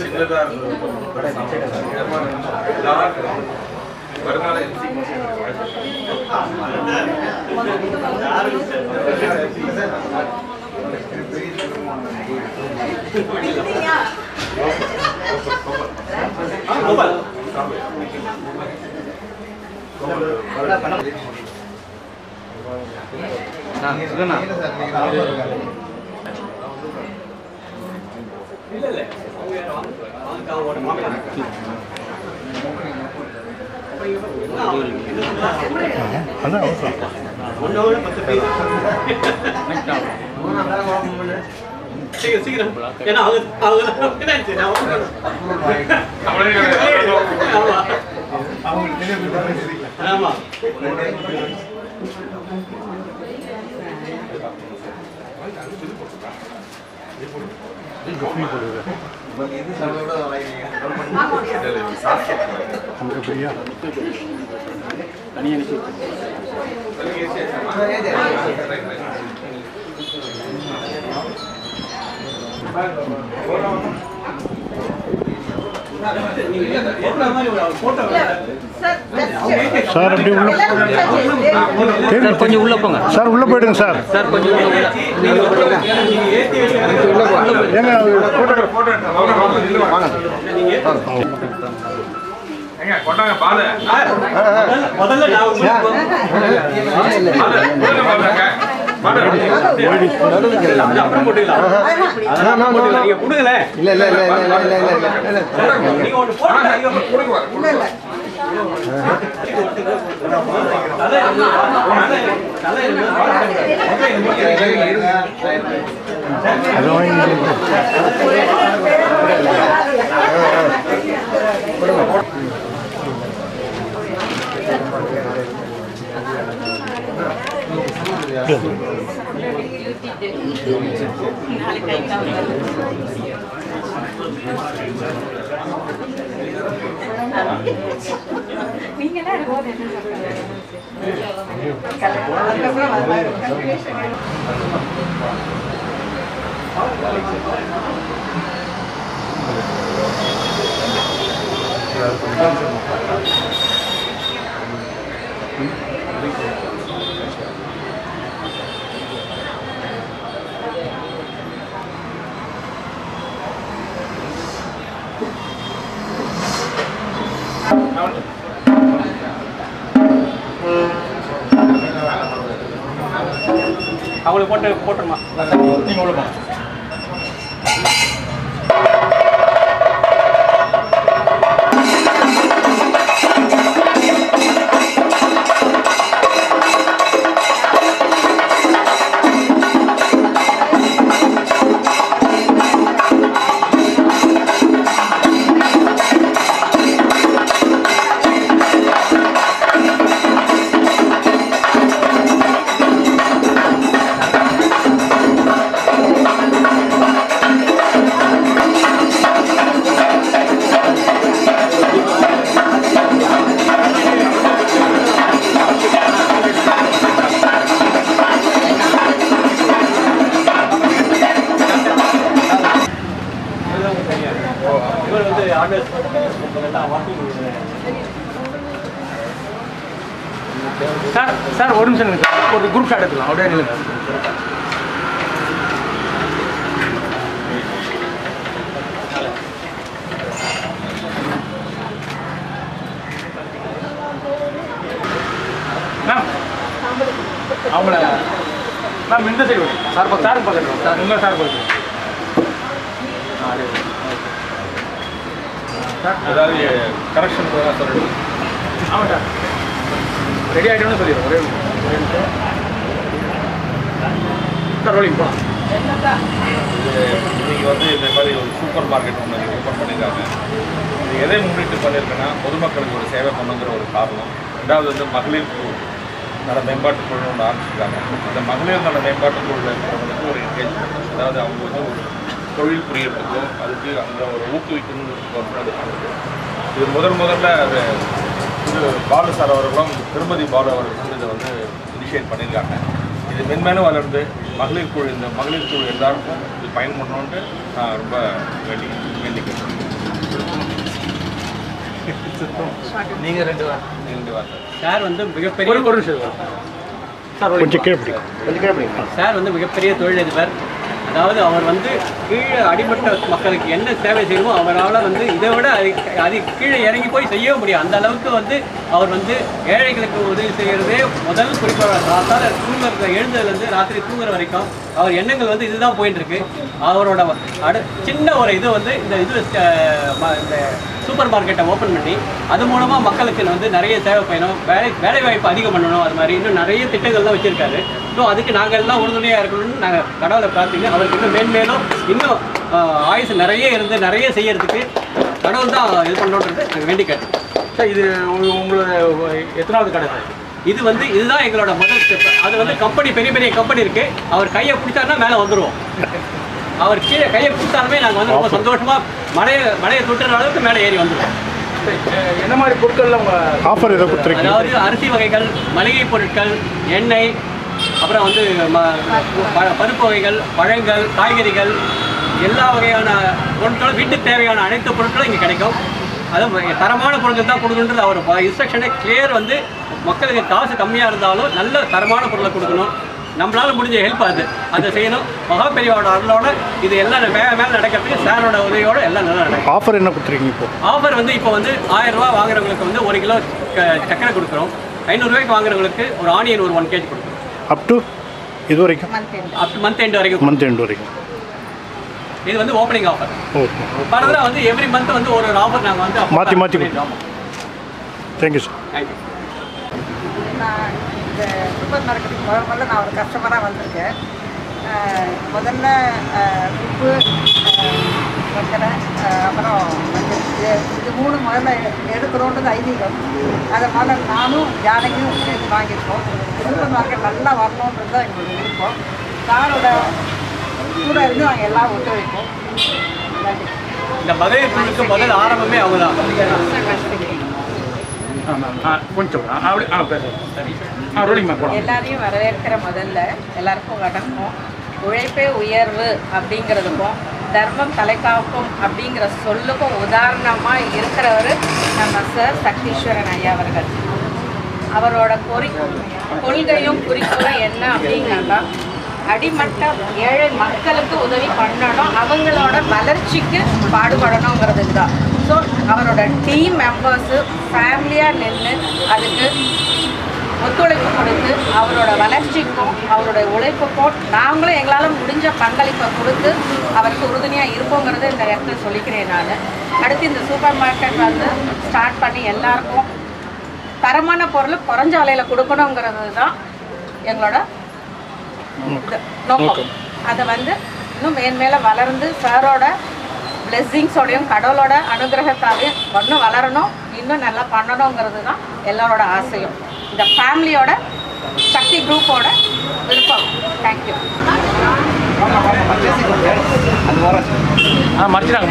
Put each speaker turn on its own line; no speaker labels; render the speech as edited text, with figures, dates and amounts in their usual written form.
சின்னதாக வருங்கால சீக்கிரம் ஏன்னா ஆமா
சார் அப்படி
கொஞ்சம் உள்ள போங்க
சார், உள்ள போயிடுங்க சார்.
சார் கொஞ்சம்
ஏங்க
கொண்டாங்க பாத
முதல்ல அப்புறம் போட்டுக்கலாம் நீங்க கொடுங்கல
இல்ல இல்ல இல்ல இல்ல இல்ல இல்ல
நீங்க ஒன்னு போடுங்க அவங்களுக்கு போட்டுருமா நீங்க உள்ள போங்க. சார் சார் ஒரு நிமிஷம் ஒரு குரூப் ஷாட் எடுத்துக்கலாம் அப்படியே நில்லுங்க. மேம் அவங்கள மேம் இந்த சைடு சார் சார் பார்க்குறோம் சார் உங்கள் சார் பார்க்குறோம்.
ஏதாவது கரெக்ஷன் சொல்லணும்.
ஆமாம் சார் ரெடி ஆகிட்டோன்னு சொல்லிடுறோம். ஒரே நிமிஷம் சார் ரோலிங் போகலாம்.
இன்னைக்கு வந்து இந்த மாதிரி ஒரு சூப்பர் மார்க்கெட் ஒன்று ஓப்பன் பண்ணியிருக்காங்க. இது எதை முன்னிட்டு பண்ணியிருக்குன்னா பொதுமக்களுக்கு ஒரு சேவை பண்ணுங்கிற ஒரு காரணம். ரெண்டாவது வந்து மகளிர் நல மேம்பாட்டு குழு ஒன்று ஆரம்பிச்சிருக்காங்க. இந்த மகளிர் நல மேம்பாட்டு குழுவில் வந்து ஒரு என்கேஜ்மெண்ட், அதாவது அவங்க வந்து ஒரு தொழில் புரியறதுக்கோ அதுக்கு அந்த ஒரு ஊக்குவிக்கணுங்கிறதுக்கு அது பண்ணுது. இது முதல்ல அது பாலு சார் அவர்களும் திருமதி பாலு அவர்கள் வந்து இதை வந்து இனிஷியேட் பண்ணியிருக்காங்க. இது மென்மேலும் வளர்ந்து மகளிர் குழு எல்லாருக்கும் இது பயன் பண்ணணுன்ட்டு நான் ரொம்ப வேண்டிக்கிறேன்.
நீங்கள் ரெண்டு
வார்த்தை
சார் வந்து மிகப்பெரிய
ஒரு நிமிஷம் சார்
கொஞ்சம் கேள்வி
சார் வந்து மிகப்பெரிய தொழிலதிபர். அதாவது அவர் வந்து கீழே அடிமட்ட மக்களுக்கு என்ன சேவை செய்யணுமோ அவரால் வந்து இதை விட அது கீழே இறங்கி போய் செய்யவே முடியும். அந்த அளவுக்கு வந்து அவர் வந்து ஏழைகளுக்கு உதவி செய்கிறதே முதல் குறிப்பாக ராத்தால தூங்குற எழுந்ததுலேருந்து ராத்திரி தூங்குற வரைக்கும் அவர் எண்ணங்கள் வந்து இதுதான் போயிட்டு இருக்கு. அவரோட சின்ன ஒரு இது வந்து இந்த சூப்பர் மார்க்கெட்டை ஓப்பன் பண்ணி அது மூலமாக மக்களுக்கு வந்து நிறைய சேவை பயணம் வேலை வாய்ப்பு அதிகம் பண்ணணும். அது மாதிரி இன்னும் நிறைய திட்டங்கள்லாம் வச்சுருக்காரு. ஸோ அதுக்கு நாங்கள் எல்லாம் உறுதுணையாக இருக்கணும்னு நாங்கள் கடவுளை பிரார்த்திங்க. அவருக்கு இன்னும் மேன்மேலும் இன்னும் ஆயுசு நிறைய இருந்து நிறைய செய்யறதுக்கு கடவுள் தான் இது பண்ணணுன்றது நாங்கள் வேண்டி கேட்டோம்.
சார் இது உங்களோட எத்தனாவது கடை சார்?
இது வந்து இதுதான் எங்களோட முதல் ஸ்டெப். அது வந்து கம்பெனி பெரிய கம்பெனி இருக்குது. அவர் கையை பிடிச்சாருன்னா மேலே வந்துடுவோம். அவர் கீழே கையை பிடிச்சாலுமே நாங்கள் வந்து ரொம்ப சந்தோஷமாக மழையை தொட்டுற அளவுக்கு மேலே ஏறி வந்துடுவோம்.
என்ன மாதிரி பொருட்கள்லாம் உங்கள்
ஆஃபர் எதை கொடுத்துருக்கீங்க?
அதாவது அரிசி வகைகள், மளிகை பொருட்கள், எண்ணெய், அப்புறம் வந்து பருப்பு வகைகள், பழங்கள், காய்கறிகள், எல்லா வகையான பொருட்களும் வீட்டுக்கு தேவையான அனைத்து பொருட்களும் இங்கே கிடைக்கும். அதுவும் தரமான பொருட்கள் தான் கொடுக்கணுன்றது அவர் இன்ஸ்ட்ரக்ஷனே கிளியர். வந்து மக்களுக்கு காசு கம்மியாக இருந்தாலும் நல்ல தரமான பொருளை கொடுக்கணும். நம்மளால் முடிஞ்ச ஹெல்ப் அதை செய்யணும். மகா பெரியவோட அருளோட இது எல்லாம் மேலே நடக்கிறதுக்கு சாரோட உதவியோட எல்லாம் நல்லா நடக்கும்.
ஆஃபர் என்ன கொடுத்துருக்கீங்க இப்போ?
ஆஃபர் வந்து இப்போ வந்து 1000 ரூபா வாங்குறவங்களுக்கு வந்து 1 கிலோ சக்கரை கொடுக்குறோம். 500 ரூபாய்க்கு வாங்குறவங்களுக்கு ஒரு ஆனியன் ஒரு 1 kg கொடுக்குறோம்.
அப் டு இது வரைக்கும்?
மந்த் எண்ட் வரைக்கும்.
மந்த் எண்ட் வரைக்கும்.
இது வந்து ஓப்பனிங் ஆஃபர்.
ஓகே.
ஃபர்தராக வந்து எவ்ரி மந்த் வந்து ஒரு ஆஃபர் நாங்கள் வந்து
மாற்றி தேங்க்யூ சார்.
தேங்க்யூ.
நான் இந்த சூப்பர் மார்க்கெட்டுக்கு முதல்ல நான் ஒரு கஸ்டமராக வந்திருக்கேன். முதல்ல உப்பு, சக்கரை, அப்புறம் இது 3 முதல்ல எடுக்கிறோன்றது ஐதீகம். அதை முதல்ல நானும் ஜானகியும் சேர்ந்து வாங்கியிருக்கோம். சூப்பர் மார்க்கெட் நல்லா வரணுன்றது தான் எங்களுடைய விருப்பம். சாரோட கூட இருந்து நாங்கள் எல்லாம் ஒத்துழைப்போம். நன்றி.
இந்த மகளிர் குழுக்கு முதல் ஆரம்பமே அவங்க தான்.
கொஞ்சம் அப்படி பேசுகிறேன். ரோலிங் மேம் போகலாம்.
எல்லாரையும் வரவேற்கிற முதல்ல எல்லாருக்கும் வணக்கம். உழைப்பே உயர்வு அப்படிங்கிறதுக்கும் தர்மம் தலைக்காக்கும் அப்படிங்கிற சொல்லுக்கும் உதாரணமாக இருக்கிறவர் நம்ம சார் சக்தீஸ்வரன் ஐயா அவர்கள். அவரோட கொள்கையும் குறிக்கோளும் என்ன அப்படின்னாக்கா அடிமட்ட ஏழை மக்களுக்கு உதவி பண்ணணும், அவங்களோட வளர்ச்சிக்கு பாடுபடணுங்கிறதுக்கு தான். ஸோ அவரோட டீம் மெம்பர்ஸு ஃபேமிலியாக நின்று அதுக்கு ஒத்துழைப்பு கொடுத்து அவரோட வளர்ச்சிக்கும் அவருடைய உழைப்புக்கும் நாங்களும் எங்களால் முடிஞ்ச பங்களிப்பை கொடுத்து அவருக்கு உறுதுணையாக இருப்போங்கிறத இந்த இடத்துல சொல்லிக்கிறேன் நான். அடுத்து இந்த சூப்பர் மார்க்கெட் வந்து ஸ்டார்ட் பண்ணி எல்லாருக்கும் தரமான பொருள் குறைஞ்ச விலையில் கொடுக்கணுங்கிறது தான் எங்களோட நோக்கம். அதை வந்து இன்னும் மேன்மேலே வளர்ந்து சாரோட பிளெஸ்ஸிங்ஸோடையும் கடவுளோட அனுகிரகத்தாலையும் இன்னும் வளரணும், இன்னும் நல்லா பண்ணணுங்கிறது தான் எல்லாரோட ஆசையும். இந்த ஃபேமிலியோட சக்தி குரூப்போட விருப்பம். தேங்க்யூ.
மறைச்சிட்டாங்க